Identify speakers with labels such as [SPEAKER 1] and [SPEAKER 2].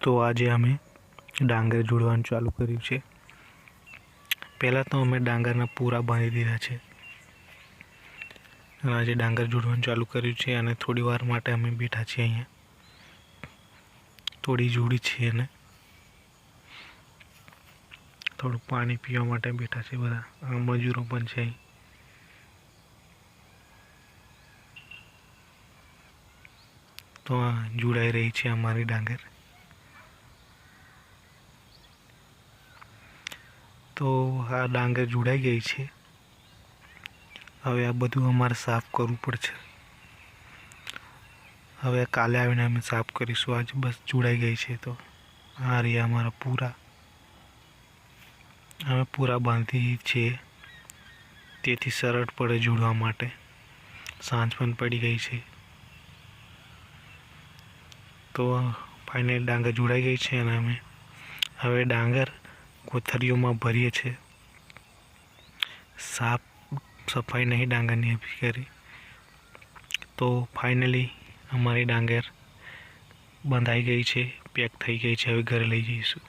[SPEAKER 1] તો આજે અમે ડાંગર જોડવાનું ચાલુ કર્યું છે। પહેલાં તો અમે ડાંગરના પૂરા બાંધી દીધા છે અને આજે ડાંગર જોડવાનું ચાલુ કર્યું છે અને થોડી વાર માટે અમે બેઠા છીએ। અહીંયા થોડી જોડી છે અને થોડું પાણી પીવા માટે બેઠા છે બધા। મજૂરો પણ છે। તો આ જોડાઈ રહી છે અમારી ડાંગર। તો આ ડાંગર જોડાઈ ગઈ છે। હવે આ બધું અમારે સાફ કરવું પડશે। હવે કાલે આવીને અમે સાફ કરીશું। આજે બસ જોડાઈ ગઈ છે। તો આ રહ્યા અમારા પૂરા, અમે પૂરા બાંધી છે તેથી સરળ પડે જોડવા માટે। સાંજ પણ પડી ગઈ છે તો ફાઇનલ ડાંગર જોડાઈ ગઈ છે અને અમે હવે ડાંગર કોથળીઓમાં ભરીએ છીએ। સાફ સફાઈ નહીં ડાંગરની અભી કરી। તો ફાઇનલી અમારી ડાંગર બંધાઈ ગઈ છે, પેક થઈ ગઈ છે। હવે ઘરે લઈ જઈશું।